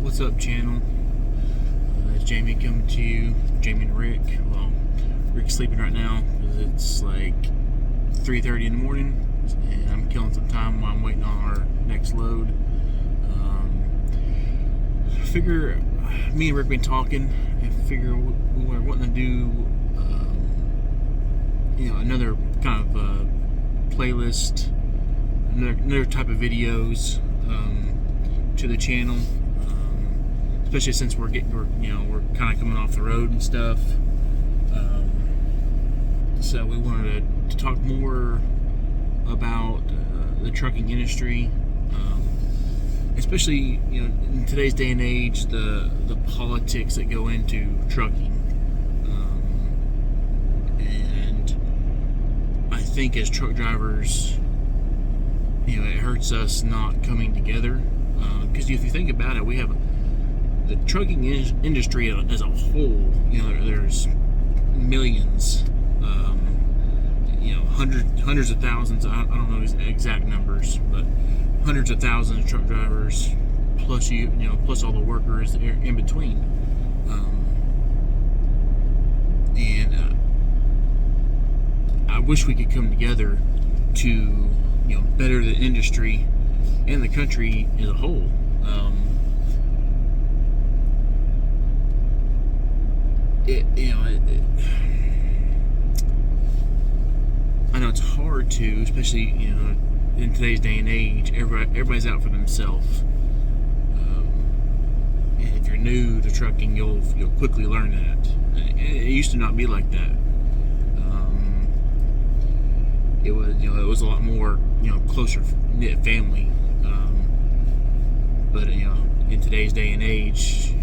What's up, channel? It's Jamie coming to you. Jamie and Rick. Well, Rick's sleeping right now because it's like 3:30 in the morning, and I'm killing some time while I'm waiting on our next load. I figure me and Rick been talking, and figure we're wanting to do, another kind of playlist, another type of videos to the channel. Especially since we're kind of coming off the road and stuff. So we wanted to talk more about the trucking industry, especially in today's day and age, the politics that go into trucking, and I think as truck drivers, it hurts us not coming together, because if you think about it, we have the trucking industry as a whole. There's millions, hundreds of thousands. I don't know the exact numbers, but hundreds of thousands of truck drivers, plus plus all the workers in between. And I wish we could come together to better the industry and the country as a whole. I know it's hard to, especially in today's day and age. Everybody's out for themselves. And if you're new to trucking, you'll quickly learn that. It used to not be like that. It was a lot more closer knit family. But in today's day and age,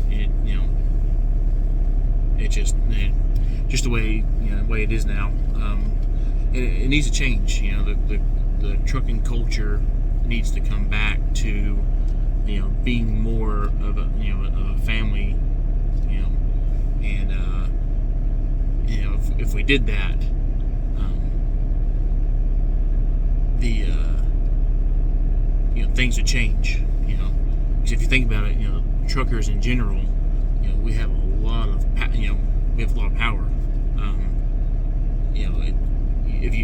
it's just the way it is now. It needs to change. The trucking culture needs to come back to being more of a family. And if we did that, things would change. Because if you think about it, truckers in general, we have a lot of power.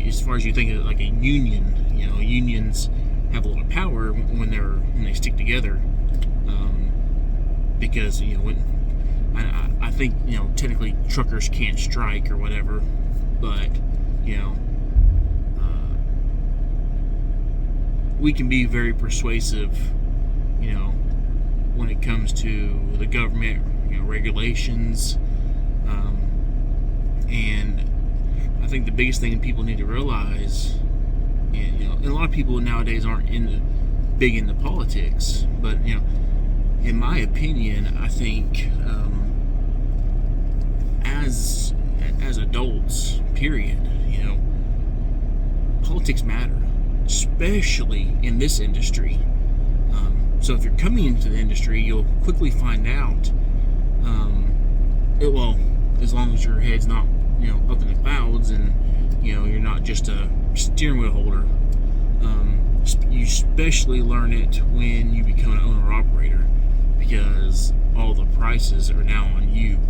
As far as you think of it like a union, unions have a lot of power when they stick together. Because I think technically truckers can't strike or whatever, but we can be very persuasive, when it comes to the government, regulations, and I think the biggest thing people need to realize, and a lot of people nowadays aren't big into politics, but in my opinion, I think as adults, period, politics matter, especially in this industry. So if you're coming into the industry, you'll quickly find out. As long as your head's not up in the clouds, and you're not just a steering wheel holder. You especially learn it when you become an owner operator, because all the prices are now on you.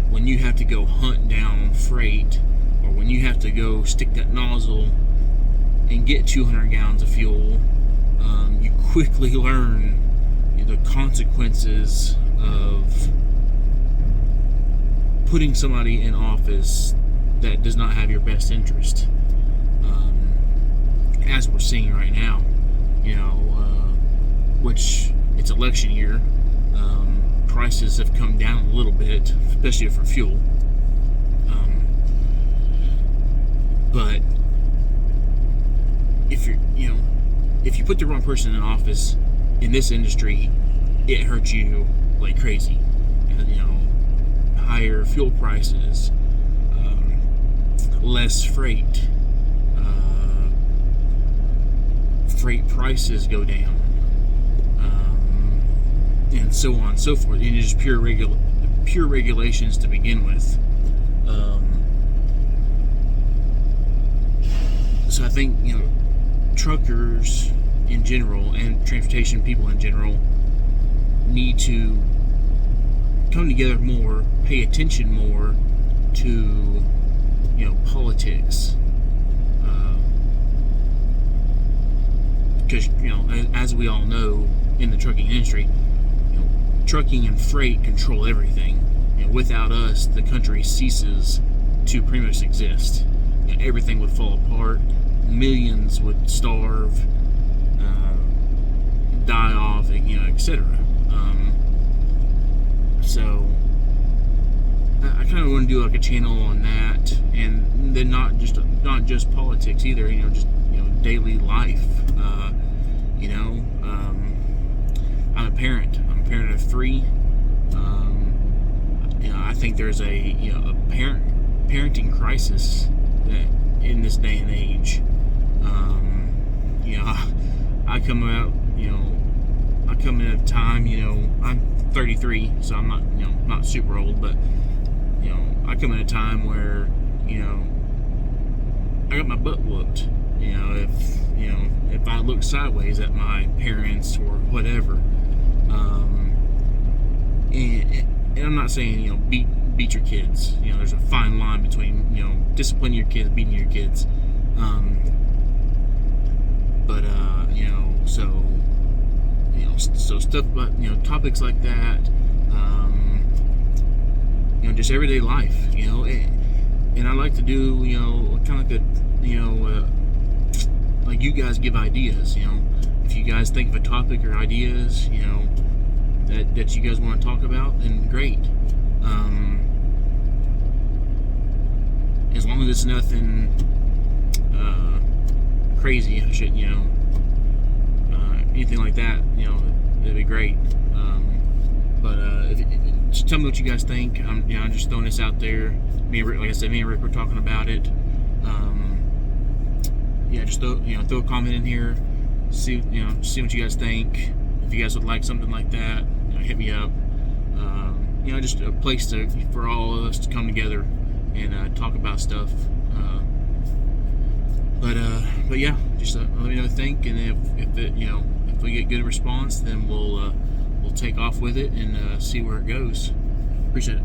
When you have to go hunt down freight, or when you have to go stick that nozzle and get 200 gallons of fuel, you quickly learn the consequences of putting somebody in office that does not have your best interest, as we're seeing right now. Which it's election year. Prices have come down a little bit, especially for fuel. But if you put the wrong person in office in this industry, it hurts you like crazy. Higher fuel prices, less freight, freight prices go down, and so on and so forth. And it's just pure regulations to begin with. So I think truckers in general and transportation people in general need to come together more, pay attention more to, politics. Because, as we all know in the trucking industry, trucking and freight control everything. Without us, the country ceases to pretty much exist. Everything would fall apart. Millions would starve, die off, etc. So I kind of want to do like a channel on that, and then not just politics either. Just daily life. I'm a parent. I'm a parent of 3. I think there's a parenting crisis in this day and age. I come in at a time. I'm 33, so I'm not super old, but I come in a time where I got my butt whooped. If I look sideways at my parents or whatever, and I'm not saying beat your kids. There's a fine line between disciplining your kids, beating your kids. So stuff about topics like that. Just everyday life. And I like to do kind of like like you guys give ideas. If you guys think of a topic or ideas, that you guys want to talk about, then great. As long as it's nothing crazy, anything like that, it'd be great. Just tell me what you guys think. I'm just throwing this out there. Me and Rick were talking about it. Just throw a comment in here. See what you guys think. If you guys would like something like that, hit me up. Just a place for all of us to come together and talk about stuff. But yeah, just let me know what you think, and if we get good response, then we'll take off with it and see where it goes. Appreciate it.